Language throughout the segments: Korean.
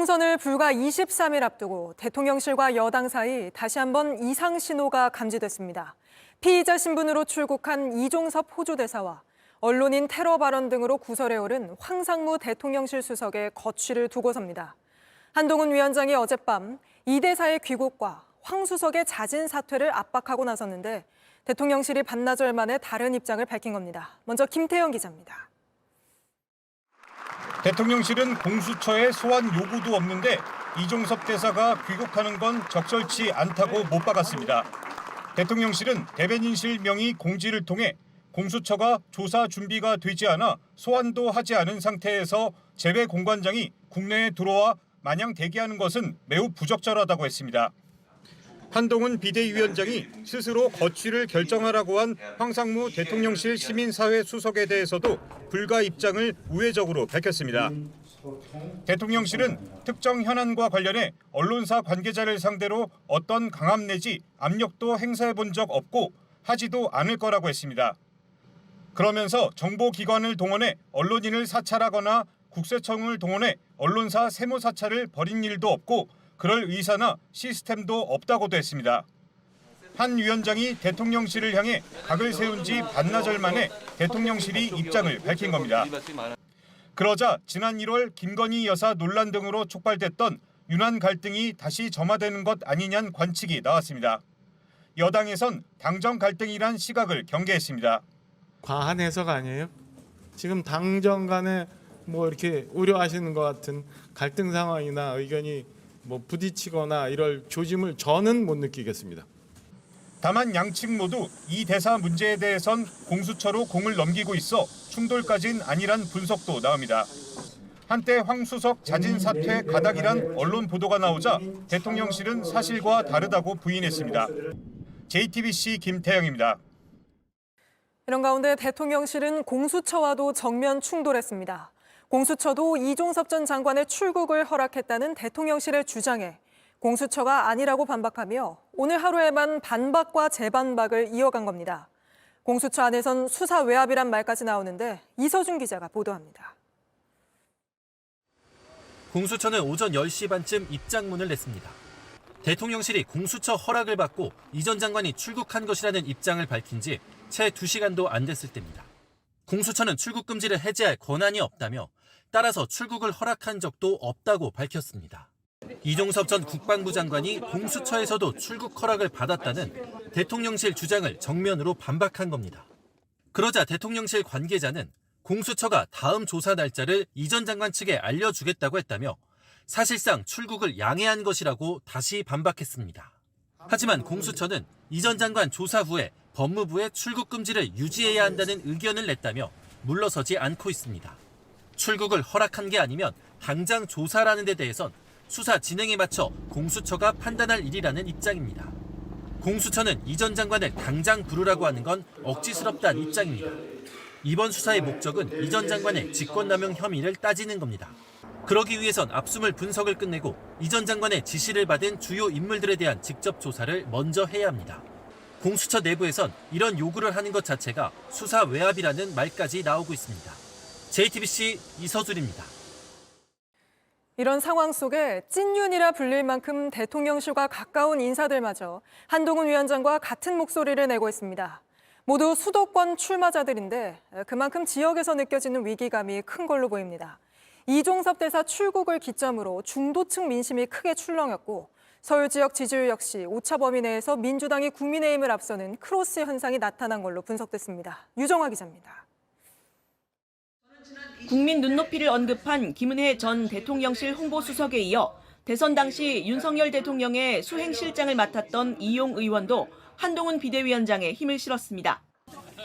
총선을 불과 23일 앞두고 대통령실과 여당 사이 다시 한번 이상 신호가 감지됐습니다. 피의자 신분으로 출국한 이종섭 호주대사와 언론인 테러 발언 등으로 구설에 오른 황상무 대통령실 수석의 거취를 두고섭니다. 한동훈 위원장이 어젯밤 이 대사의 귀국과 황 수석의 자진 사퇴를 압박하고 나섰는데 대통령실이 반나절 만에 다른 입장을 밝힌 겁니다. 먼저 김태영 기자입니다. 대통령실은 공수처에 소환 요구도 없는데 이종섭 대사가 귀국하는 건 적절치 않다고 못 박았습니다. 대통령실은 대변인실 명의 공지를 통해 공수처가 조사 준비가 되지 않아 소환도 하지 않은 상태에서 재외 공관장이 국내에 들어와 마냥 대기하는 것은 매우 부적절하다고 했습니다. 한동훈 비대위원장이 스스로 거취를 결정하라고 한 황상무 대통령실 시민사회 수석에 대해서도 불가 입장을 우회적으로 밝혔습니다. 대통령실은 특정 현안과 관련해 언론사 관계자를 상대로 어떤 강압 내지 압력도 행사해 본 적 없고 하지도 않을 거라고 했습니다. 그러면서 정보기관을 동원해 언론인을 사찰하거나 국세청을 동원해 언론사 세무 사찰을 벌인 일도 없고 그럴 의사나 시스템도 없다고도 했습니다. 한 위원장이 대통령실을 향해 각을 세운 지 반나절 만에 대통령실이 입장을 밝힌 겁니다. 그러자 지난 1월 김건희 여사 논란 등으로 촉발됐던 윤한 갈등이 다시 점화되는 것 아니냐는 관측이 나왔습니다. 여당에선 당정 갈등이란 시각을 경계했습니다. 과한 해석 아니에요? 지금 당정 간에 이렇게 우려하시는 것 같은 갈등 상황이나 의견이 부딪히거나 이럴 조짐을 저는 못 느끼겠습니다. 다만 양측 모두 이 대사 문제에 대해선 공수처로 공을 넘기고 있어 충돌까지는 아니란 분석도 나옵니다. 한때 황 수석 자진 사퇴 가닥이란 언론 보도가 나오자 대통령실은 사실과 다르다고 부인했습니다. JTBC 김태영입니다. 이런 가운데 대통령실은 공수처와도 정면 충돌했습니다. 공수처도 이종섭 전 장관의 출국을 허락했다는 대통령실의 주장에 공수처가 아니라고 반박하며 오늘 하루에만 반박과 재반박을 이어간 겁니다. 공수처 안에선 수사 외압이란 말까지 나오는데 이서준 기자가 보도합니다. 공수처는 오전 10시 반쯤 입장문을 냈습니다. 대통령실이 공수처 허락을 받고 이 전 장관이 출국한 것이라는 입장을 밝힌 지 채 2시간도 안 됐을 때입니다. 공수처는 출국 금지를 해제할 권한이 없다며 따라서 출국을 허락한 적도 없다고 밝혔습니다. 이종섭 전 국방부 장관이 공수처에서도 출국 허락을 받았다는 대통령실 주장을 정면으로 반박한 겁니다. 그러자 대통령실 관계자는 공수처가 다음 조사 날짜를 이 전 장관 측에 알려주겠다고 했다며 사실상 출국을 양해한 것이라고 다시 반박했습니다. 하지만 공수처는 이 전 장관 조사 후에 법무부에 출국 금지를 유지해야 한다는 의견을 냈다며 물러서지 않고 있습니다. 출국을 허락한 게 아니면 당장 조사라는 데 대해선 수사 진행에 맞춰 공수처가 판단할 일이라는 입장입니다. 공수처는 이 전 장관을 당장 부르라고 하는 건 억지스럽다는 입장입니다. 이번 수사의 목적은 이 전 장관의 직권남용 혐의를 따지는 겁니다. 그러기 위해선 압수물 분석을 끝내고 이 전 장관의 지시를 받은 주요 인물들에 대한 직접 조사를 먼저 해야 합니다. 공수처 내부에선 이런 요구를 하는 것 자체가 수사 외압이라는 말까지 나오고 있습니다. JTBC 이서준입니다. 이런 상황 속에 찐윤이라 불릴 만큼 대통령실과 가까운 인사들마저 한동훈 위원장과 같은 목소리를 내고 있습니다. 모두 수도권 출마자들인데 그만큼 지역에서 느껴지는 위기감이 큰 걸로 보입니다. 이종섭 대사 출국을 기점으로 중도층 민심이 크게 출렁였고 서울 지역 지지율 역시 오차 범위 내에서 민주당이 국민의힘을 앞서는 크로스 현상이 나타난 걸로 분석됐습니다. 유정화 기자입니다. 국민 눈높이를 언급한 김은혜 전 대통령실 홍보수석에 이어 대선 당시 윤석열 대통령의 수행실장을 맡았던 이용 의원도 한동훈 비대위원장에 힘을 실었습니다.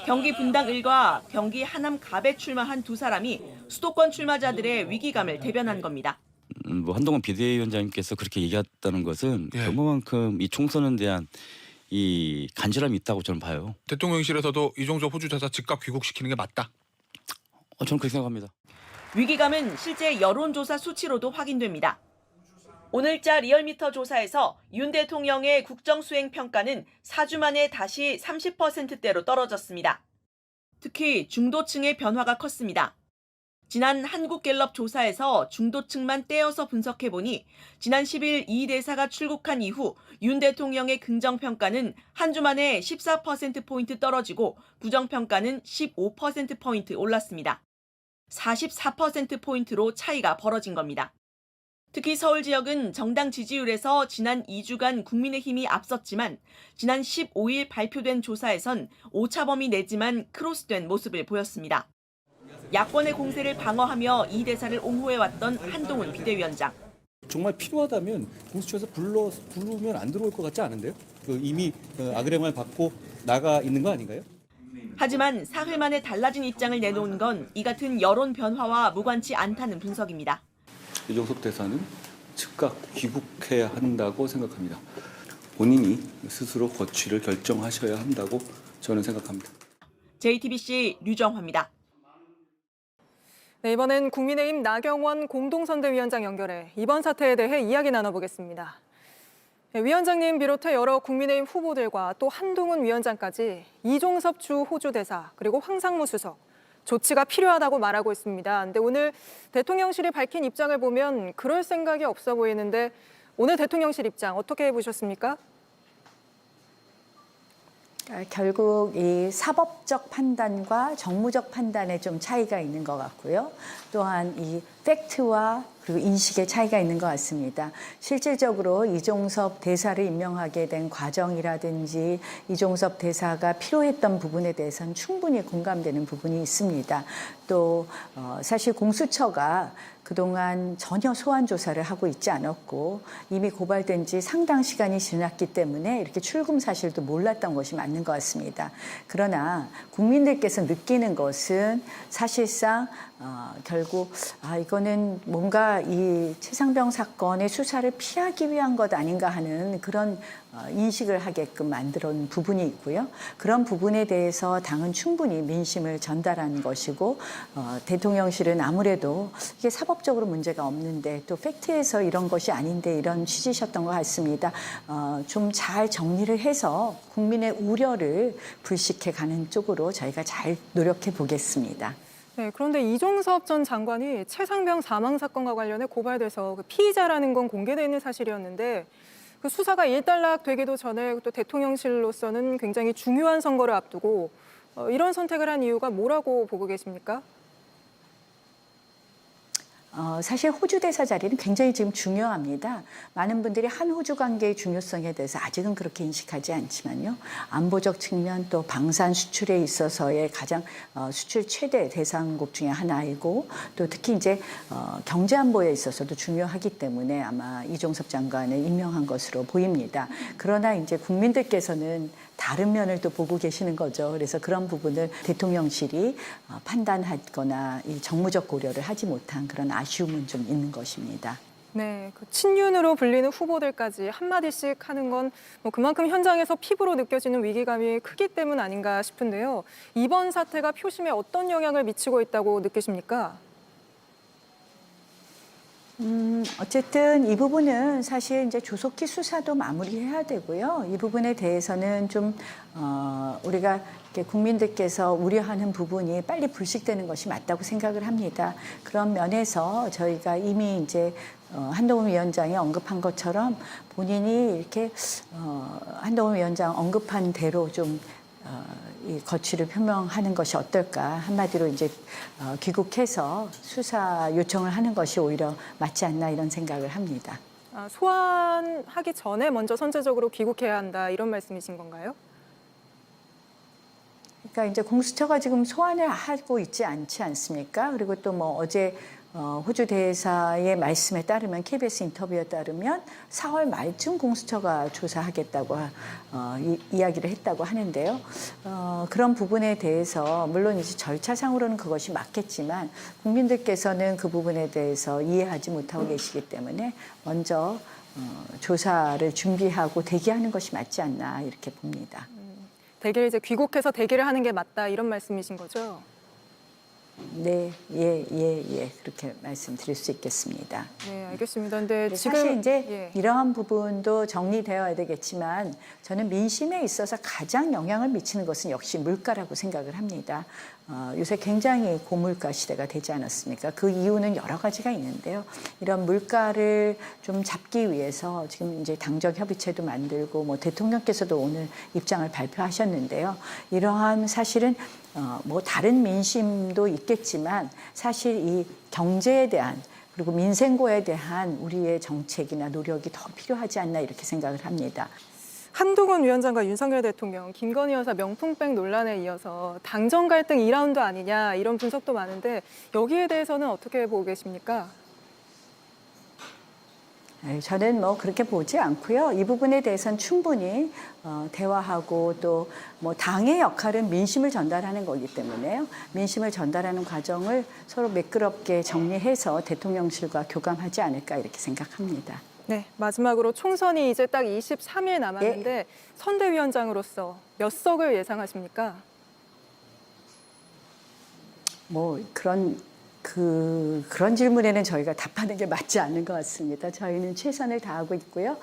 경기 분당 1과 경기 하남 갑에 출마한 두 사람이 수도권 출마자들의 위기감을 대변한 겁니다. 한동훈 비대위원장님께서 그렇게 얘기했다는 것은 그만큼 이 총선에 대한 이 간절함이 있다고 저는 봐요. 대통령실에서도 이종섭 호주 대사 즉각 귀국시키는 게 맞다. 저는 그렇게 생각합니다. 위기감은 실제 여론조사 수치로도 확인됩니다. 오늘자 리얼미터 조사에서 윤 대통령의 국정수행 평가는 4주 만에 다시 30%대로 떨어졌습니다. 특히 중도층의 변화가 컸습니다. 지난 한국갤럽 조사에서 중도층만 떼어서 분석해보니 지난 10일 이 대사가 출국한 이후 윤 대통령의 긍정평가는 한 주 만에 14%포인트 떨어지고 부정평가는 15%포인트 올랐습니다. 44%포인트로 차이가 벌어진 겁니다. 특히 서울 지역은 정당 지지율에서 지난 2주간 국민의힘이 앞섰지만 지난 15일 발표된 조사에선 오차범위 내지만 크로스된 모습을 보였습니다. 야권의 공세를 방어하며 이 대사를 옹호해왔던 한동훈 비대위원장. 정말 필요하다면 공수처에서 부르면 안 들어올 것 같지 않은데요? 이미 아그레만을 받고 나가 있는 거 아닌가요? 하지만 사흘 만에 달라진 입장을 내놓은 건 이 같은 여론 변화와 무관치 않다는 분석입니다. 이종석 대사는 즉각 귀국해야 한다고 생각합니다. 본인이 스스로 거취를 결정하셔야 한다고 저는 생각합니다. JTBC 류정화입니다. 네, 이번엔 국민의힘 나경원 공동선대위원장 연결해 이번 사태에 대해 이야기 나눠보겠습니다. 네, 위원장님 비롯해 여러 국민의힘 후보들과 또 한동훈 위원장까지 이종섭 주 호주 대사 그리고 황상무 수석 조치가 필요하다고 말하고 있습니다. 근데 오늘 대통령실이 밝힌 입장을 보면 그럴 생각이 없어 보이는데 오늘 대통령실 입장 어떻게 보셨습니까? 결국 이 사법적 판단과 정무적 판단에 좀 차이가 있는 것 같고요. 또한 이 팩트와 그리고 인식의 차이가 있는 것 같습니다. 실질적으로 이종섭 대사를 임명하게 된 과정이라든지 이종섭 대사가 필요했던 부분에 대해서는 충분히 공감되는 부분이 있습니다. 또 사실 공수처가 그동안 전혀 소환 조사를 하고 있지 않았고 이미 고발된 지 상당 시간이 지났기 때문에 이렇게 출금 사실도 몰랐던 것이 맞는 것 같습니다. 그러나 국민들께서 느끼는 것은 사실상 결국 이거는 뭔가 이 최상병 사건의 수사를 피하기 위한 것 아닌가 하는 그런 인식을 하게끔 만들어 놓은 부분이 있고요. 그런 부분에 대해서 당은 충분히 민심을 전달한 것이고 대통령실은 아무래도 이게 사법적으로 문제가 없는데 또 팩트에서 이런 것이 아닌데 이런 취지셨던 것 같습니다. 좀 잘 정리를 해서 국민의 우려를 불식해 가는 쪽으로 저희가 잘 노력해 보겠습니다. 네, 그런데 이종섭 전 장관이 최상병 사망 사건과 관련해 고발돼서 그 피의자라는 건 공개되어 있는 사실이었는데 그 수사가 일단락되기도 전에 또 대통령실로서는 굉장히 중요한 선거를 앞두고 이런 선택을 한 이유가 뭐라고 보고 계십니까? 사실 호주 대사 자리는 굉장히 지금 중요합니다. 많은 분들이 한호주 관계의 중요성에 대해서 아직은 그렇게 인식하지 않지만요. 안보적 측면 또 방산 수출에 있어서의 가장 수출 최대 대상국 중에 하나이고 또 특히 이제 경제 안보에 있어서도 중요하기 때문에 아마 이종섭 장관을 임명한 것으로 보입니다. 그러나 이제 국민들께서는 다른 면을 또 보고 계시는 거죠. 그래서 그런 부분을 대통령실이 판단하거나 이 정무적 고려를 하지 못한 그런 아쉬움은 좀 있는 것입니다. 네, 그 친윤으로 불리는 후보들까지 한마디씩 하는 건 뭐 그만큼 현장에서 피부로 느껴지는 위기감이 크기 때문 아닌가 싶은데요. 이번 사태가 표심에 어떤 영향을 미치고 있다고 느끼십니까? 어쨌든 이 부분은 사실 이제 조속히 수사도 마무리해야 되고요. 이 부분에 대해서는 좀 우리가 이렇게 국민들께서 우려하는 부분이 빨리 불식되는 것이 맞다고 생각을 합니다. 그런 면에서 저희가 이미 이제 한동훈 위원장이 언급한 것처럼 본인이 이렇게 한동훈 위원장 언급한 대로 좀 이 거취를 표명하는 것이 어떨까. 한마디로 이제 귀국해서 수사 요청을 하는 것이 오히려 맞지 않나 이런 생각을 합니다. 소환하기 전에 먼저 선제적으로 귀국해야 한다 이런 말씀이신 건가요? 그러니까 이제 공수처가 지금 소환을 하고 있지 않지 않습니까? 그리고 또 뭐 어제 호주 대사의 말씀에 따르면 KBS 인터뷰에 따르면 4월 말쯤 공수처가 조사하겠다고 이야기를 했다고 하는데요. 그런 부분에 대해서 물론 이제 절차상으로는 그것이 맞겠지만 국민들께서는 그 부분에 대해서 이해하지 못하고 계시기 때문에 먼저 조사를 준비하고 대기하는 것이 맞지 않나 이렇게 봅니다. 대기를 이제 귀국해서 대기를 하는 게 맞다 이런 말씀이신 거죠? 네, 그렇게 말씀드릴 수 있겠습니다. 네, 알겠습니다. 근데 지금 사실 이제 이러한 부분도 정리되어야 되겠지만 저는 민심에 있어서 가장 영향을 미치는 것은 역시 물가라고 생각을 합니다. 요새 굉장히 고물가 시대가 되지 않았습니까? 그 이유는 여러 가지가 있는데요. 이런 물가를 좀 잡기 위해서 지금 이제 당정 협의체도 만들고 뭐 대통령께서도 오늘 입장을 발표하셨는데요. 이러한 사실은 뭐 다른 민심도 있겠지만 사실 이 경제에 대한 그리고 민생고에 대한 우리의 정책이나 노력이 더 필요하지 않나 이렇게 생각을 합니다. 한동훈 위원장과 윤석열 대통령, 김건희 여사 명품백 논란에 이어서 당정 갈등 2라운드 아니냐 이런 분석도 많은데 여기에 대해서는 어떻게 보고 계십니까? 저는 뭐 그렇게 보지 않고요. 이 부분에 대해서는 충분히 대화하고 또 뭐 당의 역할은 민심을 전달하는 거기 때문에요. 민심을 전달하는 과정을 서로 매끄럽게 정리해서 대통령실과 교감하지 않을까 이렇게 생각합니다. 네, 마지막으로 총선이 이제 딱 23일 남았는데 선대위원장으로서 몇 석을 예상하십니까? 뭐 그런 질문에는 저희가 답하는 게 맞지 않는 것 같습니다. 저희는 최선을 다하고 있고요.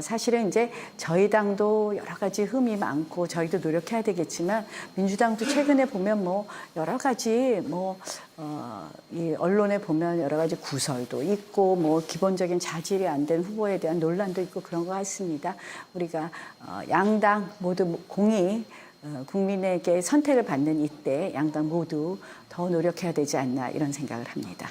사실은 이제 저희 당도 여러 가지 흠이 많고 저희도 노력해야 되겠지만 민주당도 최근에 보면 뭐 여러 가지 이 언론에 보면 여러 가지 구설도 있고 뭐 기본적인 자질이 안 된 후보에 대한 논란도 있고 그런 것 같습니다. 우리가 양당 모두 공히 국민에게 선택을 받는 이때 양당 모두 더 노력해야 되지 않나 이런 생각을 합니다.